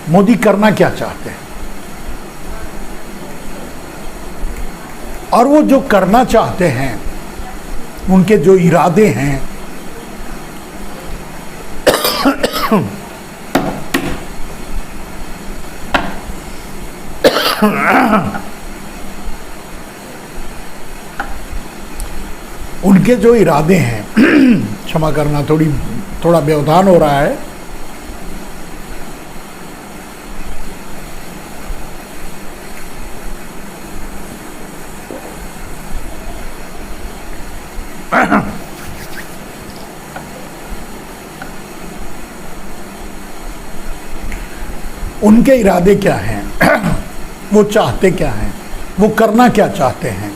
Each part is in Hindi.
मोदी करना क्या चाहते हैं, और वो जो करना चाहते हैं, उनके जो इरादे हैं, उनके जो इरादे हैं, क्षमा करना, थोड़ा व्यवधान हो रहा है। उनके इरादे क्या हैं, वो चाहते क्या हैं, वो करना क्या चाहते हैं,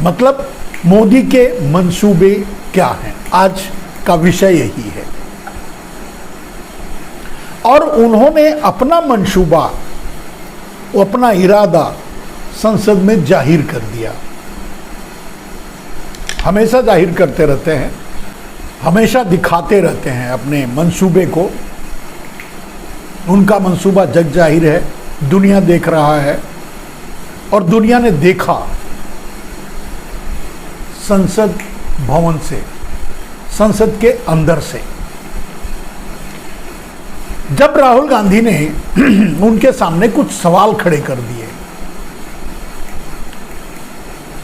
मतलब मोदी के मंसूबे क्या हैं, आज का विषय यही है। और उन्होंने अपना मंसूबा, अपना इरादा संसद में जाहिर कर दिया। हमेशा जाहिर करते रहते हैं, हमेशा दिखाते रहते हैं अपने मंसूबे को। उनका मंसूबा जग जाहिर है, दुनिया देख रहा है, और दुनिया ने देखा संसद भवन से, संसद के अंदर से, जब राहुल गांधी ने उनके सामने कुछ सवाल खड़े कर दिए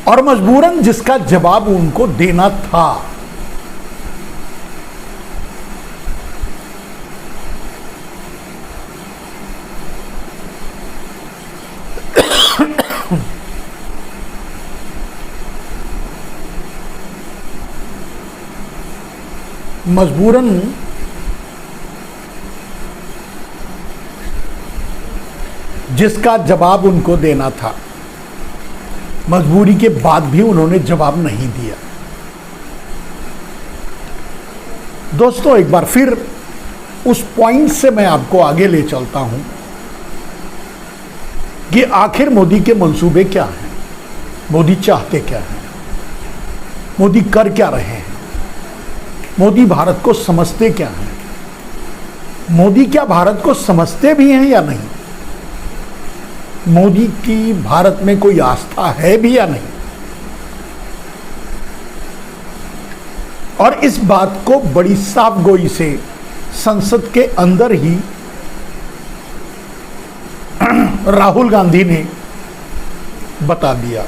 और मजबूरन जिसका जवाब उनको देना था। मजबूरन जिसका जवाब उनको देना था, मजबूरी के बाद भी उन्होंने जवाब नहीं दिया। दोस्तों, एक बार फिर उस पॉइंट से मैं आपको आगे ले चलता हूं कि आखिर मोदी के मंसूबे क्या हैं, मोदी चाहते क्या हैं, मोदी कर क्या रहे हैं, मोदी भारत को समझते क्या हैं, मोदी क्या भारत को समझते भी हैं या नहीं, मोदी की भारत में कोई आस्था है भी या नहीं। और इस बात को बड़ी साफगोई से संसद के अंदर ही राहुल गांधी ने बता दिया।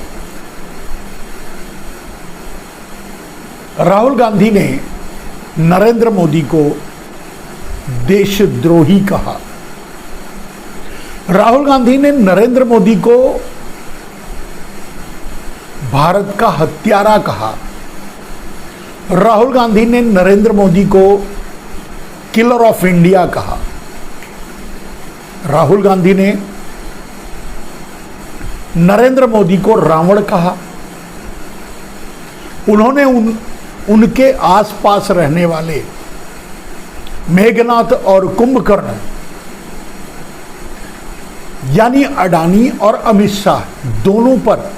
राहुल गांधी ने नरेंद्र मोदी को देशद्रोही कहा। राहुल गांधी ने नरेंद्र मोदी को भारत का हत्यारा कहा। राहुल गांधी ने नरेंद्र मोदी को किलर ऑफ इंडिया कहा। राहुल गांधी ने नरेंद्र मोदी को रावण कहा। उन्होंने उनके आसपास रहने वाले मेघनाथ और कुंभकर्ण यानी अडानी और अमित शाह दोनों पर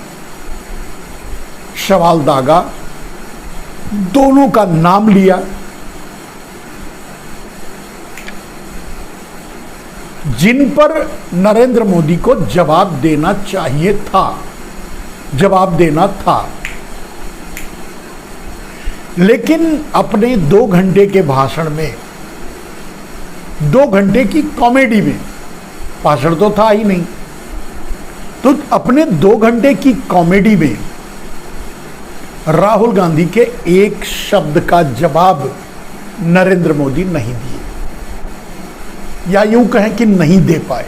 सवाल दागा, दोनों का नाम लिया। जिन पर नरेंद्र मोदी को जवाब देना चाहिए था, जवाब देना था। लेकिन अपने 2 घंटे के भाषण में, 2 घंटे की कॉमेडी में, भाषण तो था ही नहीं, तो अपने 2 घंटे की कॉमेडी में राहुल गांधी के एक शब्द का जवाब नरेंद्र मोदी नहीं दिए, या यूं कहें कि नहीं दे पाए,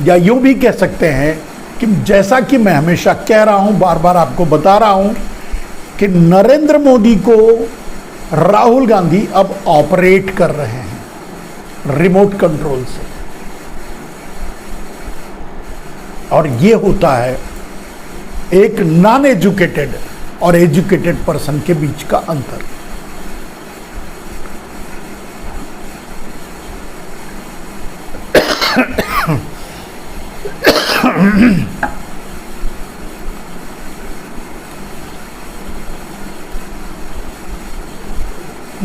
या यूं भी कह सकते हैं कि जैसा कि मैं हमेशा कह रहा हूं, बार बार आपको बता रहा हूं कि नरेंद्र मोदी को राहुल गांधी अब ऑपरेट कर रहे हैं रिमोट कंट्रोल से। और ये होता है एक नॉन एजुकेटेड और एजुकेटेड पर्सन के बीच का अंतर।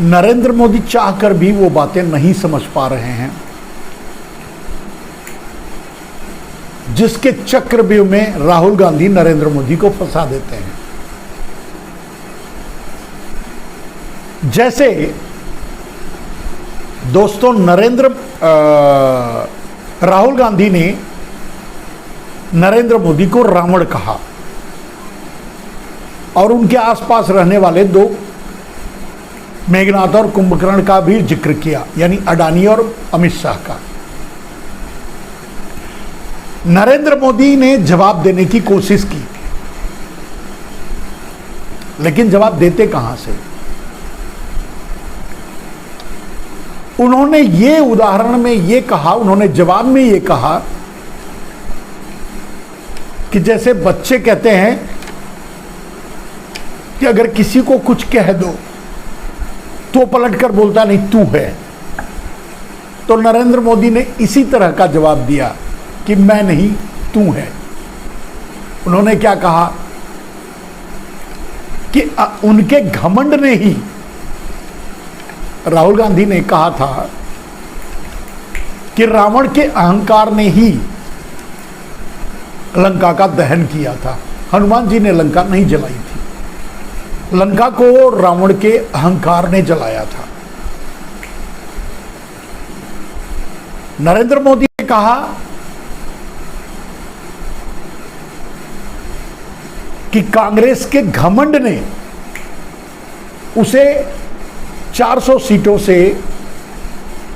नरेंद्र मोदी चाहकर भी वो बातें नहीं समझ पा रहे हैं, जिसके चक्रव्यूह में राहुल गांधी नरेंद्र मोदी को फंसा देते हैं। जैसे दोस्तों राहुल गांधी ने नरेंद्र मोदी को रावण कहा और उनके आसपास रहने वाले दो मेघनाथ और कुंभकर्ण का भी जिक्र किया, यानी अडानी और अमित शाह का। नरेंद्र मोदी ने जवाब देने की कोशिश की, लेकिन जवाब देते कहां से? उन्होंने ये उदाहरण में ये कहा, उन्होंने जवाब में ये कहा कि जैसे बच्चे कहते हैं कि अगर किसी को कुछ कह दो तो पलटकर बोलता नहीं तू है, तो नरेंद्र मोदी ने इसी तरह का जवाब दिया कि मैं नहीं तू है। उन्होंने क्या कहा कि उनके घमंड ने ही, राहुल गांधी ने कहा था कि रावण के अहंकार ने ही लंका का दहन किया था, हनुमान जी ने लंका नहीं जलाई थी, लंका को रावण के अहंकार ने जलाया था। नरेंद्र मोदी ने कहा कि कांग्रेस के घमंड ने उसे 400 सीटों से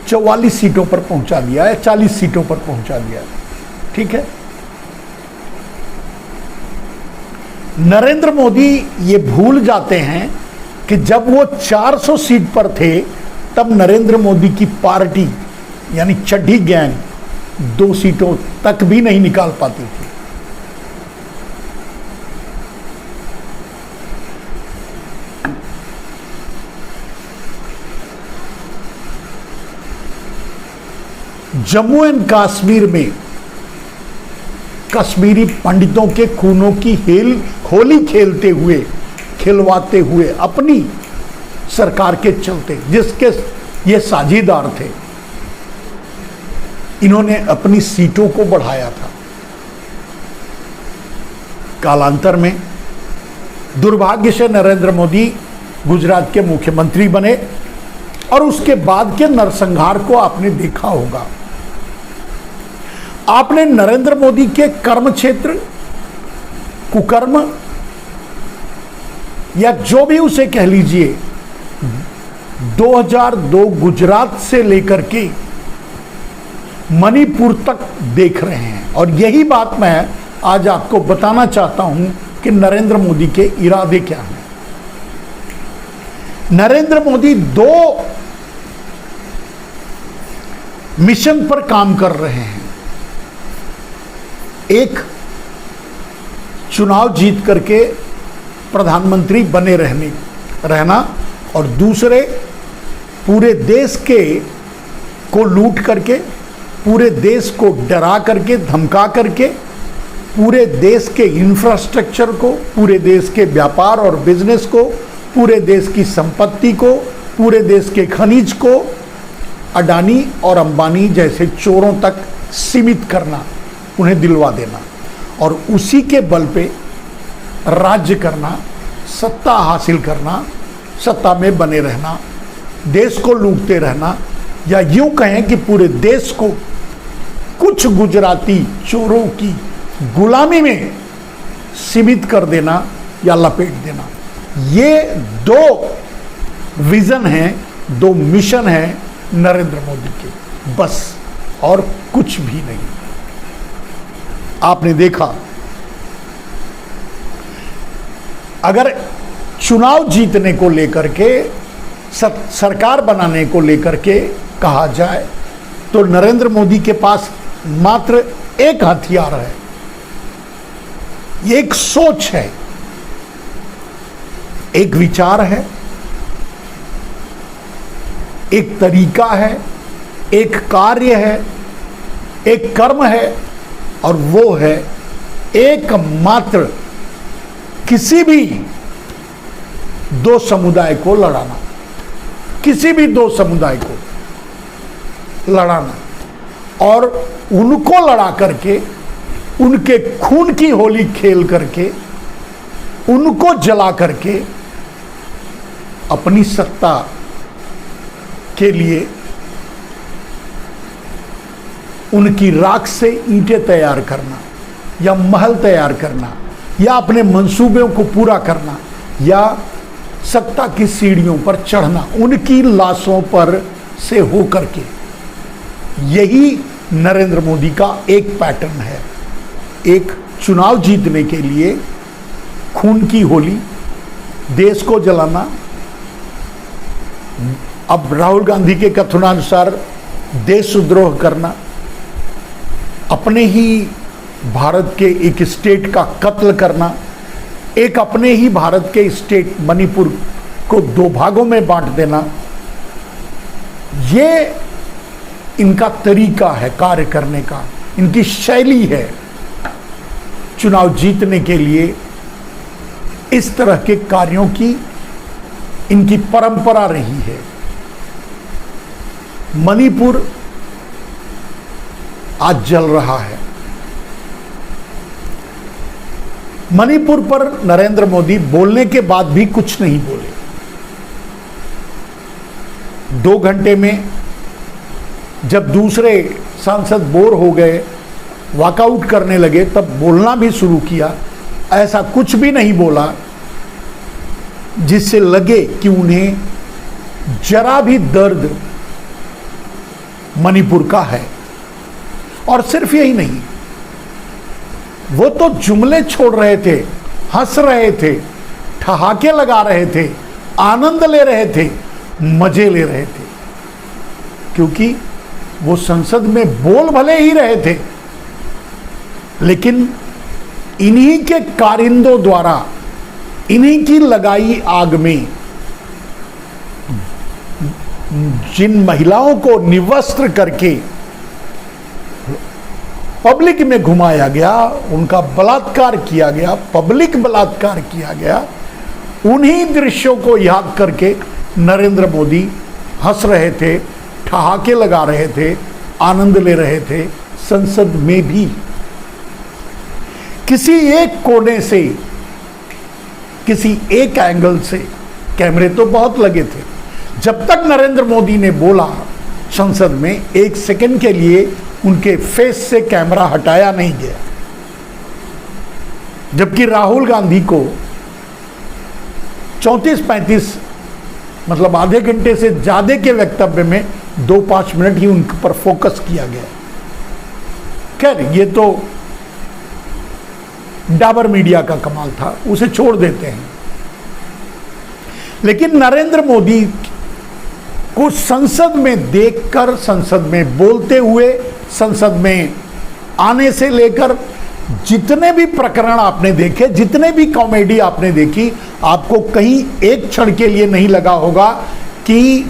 44 सीटों पर पहुंचा दिया है, 40 सीटों पर पहुंचा दिया है। ठीक है, नरेंद्र मोदी ये भूल जाते हैं कि जब वो 400 सीट पर थे तब नरेंद्र मोदी की पार्टी यानी चड्ढी गैंग 2 सीटों तक भी नहीं निकाल पाती थी। जम्मू एंड कश्मीर में कश्मीरी पंडितों के खूनों की होली खेलते हुए, खिलवाते हुए अपनी सरकार के चलते, जिसके ये साझीदार थे, इन्होंने अपनी सीटों को बढ़ाया था। कालांतर में दुर्भाग्य से नरेंद्र मोदी गुजरात के मुख्यमंत्री बने और उसके बाद के नरसंहार को आपने देखा होगा। आपने नरेंद्र मोदी के कर्म क्षेत्र, कुकर्म या जो भी उसे कह लीजिए, 2002 गुजरात से लेकर के मणिपुर तक देख रहे हैं। और यही बात मैं आज आपको बताना चाहता हूं कि नरेंद्र मोदी के इरादे क्या हैं। नरेंद्र मोदी 2 मिशन पर काम कर रहे हैं। एक, चुनाव जीत करके प्रधानमंत्री बने रहना, और दूसरे, पूरे देश को लूट करके, पूरे देश को डरा करके, धमका करके, पूरे देश के इंफ्रास्ट्रक्चर को, पूरे देश के व्यापार और बिजनेस को, पूरे देश की संपत्ति को, पूरे देश के खनिज को अडानी और अंबानी जैसे चोरों तक सीमित करना, उन्हें दिलवा देना और उसी के बल पे राज्य करना, सत्ता हासिल करना, सत्ता में बने रहना, देश को लूटते रहना, या यूं कहें कि पूरे देश को कुछ गुजराती चोरों की गुलामी में सीमित कर देना या लपेट देना। ये 2 विजन हैं, 2 मिशन हैं नरेंद्र मोदी के, बस, और कुछ भी नहीं। आपने देखा, अगर चुनाव जीतने को लेकर के, सरकार बनाने को लेकर के कहा जाए तो नरेंद्र मोदी के पास मात्र एक हथियार है, एक सोच है, एक विचार है, एक तरीका है, एक कार्य है, एक कर्म है, और वो है एकमात्र किसी भी 2 समुदाय को लड़ाना। किसी भी दो समुदाय को लड़ाना और उनको लड़ा करके, उनके खून की होली खेल करके, उनको जला करके अपनी सत्ता के लिए उनकी राख से ईंटें तैयार करना या महल तैयार करना या अपने मंसूबों को पूरा करना या सत्ता की सीढ़ियों पर चढ़ना, उनकी लाशों पर से हो करके, यही नरेंद्र मोदी का एक पैटर्न है। एक चुनाव जीतने के लिए खून की होली, देश को जलाना। अब राहुल गांधी के कथनानुसार देशद्रोह करना, अपने ही भारत के एक स्टेट का कत्ल करना, एक अपने ही भारत के स्टेट मणिपुर को दो भागों में बांट देना, ये इनका तरीका है कार्य करने का, इनकी शैली है। चुनाव जीतने के लिए इस तरह के कार्यों की इनकी परंपरा रही है। मणिपुर आज जल रहा है। मणिपुर पर नरेंद्र मोदी बोलने के बाद भी कुछ नहीं बोले। 2 घंटे में जब दूसरे सांसद बोर हो गए, वॉकआउट करने लगे, तब बोलना भी शुरू किया। ऐसा कुछ भी नहीं बोला जिससे लगे कि उन्हें जरा भी दर्द मणिपुर का है। और सिर्फ यही नहीं, वो तो जुमले छोड़ रहे थे, हंस रहे थे, ठहाके लगा रहे थे, आनंद ले रहे थे, मजे ले रहे थे, क्योंकि वो संसद में बोल भले ही रहे थे, लेकिन इन्हीं के कारिंदों द्वारा, इन्हीं की लगाई आग में जिन महिलाओं को निवस्त्र करके पब्लिक में घुमाया गया, उनका बलात्कार किया गया, पब्लिक बलात्कार किया गया, उन्हीं दृश्यों को याद करके नरेंद्र मोदी हंस रहे थे, ठहाके लगा रहे थे, आनंद ले रहे थे। संसद में भी किसी एक कोने से, किसी एक एंगल से, कैमरे तो बहुत लगे थे, जब तक नरेंद्र मोदी ने बोला संसद में, 1 सेकंड के लिए उनके फेस से कैमरा हटाया नहीं गया। जबकि राहुल गांधी को 34-35 मतलब आधे घंटे से ज्यादा के वक्तव्य में 2-5 मिनट ही उन पर फोकस किया गया। खैर, ये तो डाबर मीडिया का कमाल था, उसे छोड़ देते हैं। लेकिन नरेंद्र मोदी को संसद में देखकर, संसद में बोलते हुए, संसद में आने से लेकर जितने भी प्रकरण आपने देखे, जितने भी कॉमेडी आपने देखी, आपको कहीं एक क्षण के लिए नहीं लगा होगा कि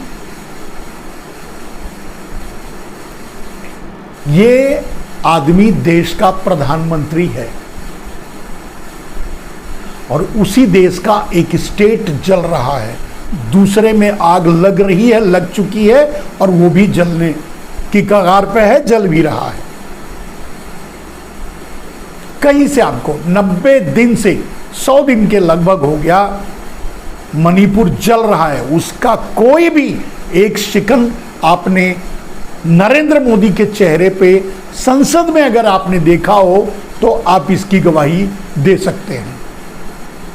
ये आदमी देश का प्रधानमंत्री है और उसी देश का एक स्टेट जल रहा है, दूसरे में आग लग रही है, लग चुकी है, और वो भी जलने की कगार पे है, जल भी रहा है। कहीं से आपको 90 दिन से 100 दिन के लगभग हो गया मणिपुर जल रहा है, उसका कोई भी एक शिकन आपने नरेंद्र मोदी के चेहरे पे संसद में अगर आपने देखा हो तो आप इसकी गवाही दे सकते हैं।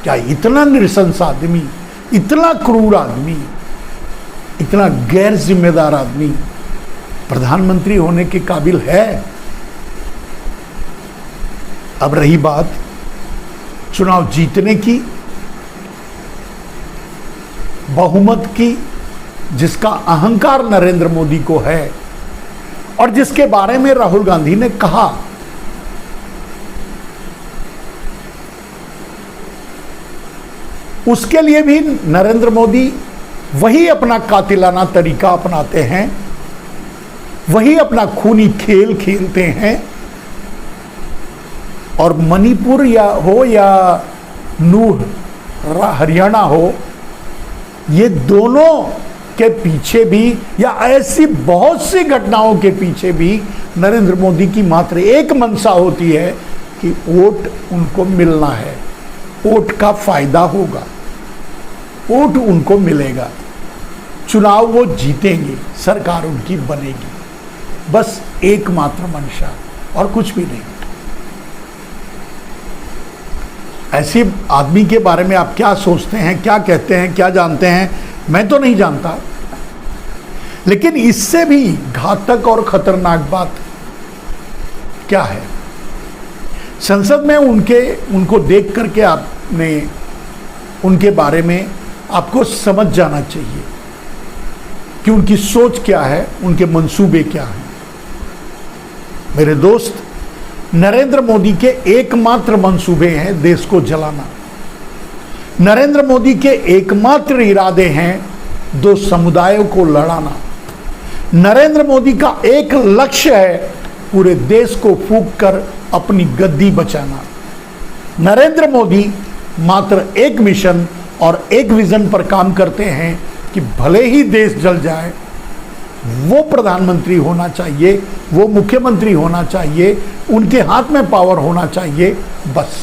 क्या इतना नृशंस आदमी, इतना क्रूर आदमी, इतना गैर जिम्मेदार आदमी प्रधानमंत्री होने के काबिल है? अब रही बात चुनाव जीतने की, बहुमत की, जिसका अहंकार नरेंद्र मोदी को है और जिसके बारे में राहुल गांधी ने कहा, उसके लिए भी नरेंद्र मोदी वही अपना कातिलाना तरीका अपनाते हैं, वही अपना खूनी खेल खेलते हैं। और मणिपुर हो या नूह हरियाणा हो, ये दोनों के पीछे भी या ऐसी बहुत सी घटनाओं के पीछे भी नरेंद्र मोदी की मात्र एक मंशा होती है कि वोट उनको मिलना है, वोट का फायदा होगा, वोट उनको मिलेगा, चुनाव वो जीतेंगे, सरकार उनकी बनेगी। बस एकमात्र मंशा और कुछ भी नहीं। ऐसे आदमी के बारे में आप क्या सोचते हैं, क्या कहते हैं, क्या जानते हैं, मैं तो नहीं जानता। लेकिन इससे भी घातक और खतरनाक बात क्या है, संसद में उनको देख करके आपने उनके बारे में आपको समझ जाना चाहिए कि उनकी सोच क्या है, उनके मंसूबे क्या हैं। मेरे दोस्त, नरेंद्र मोदी के एकमात्र मंसूबे हैं देश को जलाना। नरेंद्र मोदी के एकमात्र इरादे हैं दो समुदायों को लड़ाना। नरेंद्र मोदी का एक लक्ष्य है पूरे देश को फूंक कर अपनी गद्दी बचाना। नरेंद्र मोदी मात्र एक मिशन और एक विजन पर काम करते हैं कि भले ही देश जल जाए, वो प्रधानमंत्री होना चाहिए, वो मुख्यमंत्री होना चाहिए, उनके हाथ में पावर होना चाहिए, बस।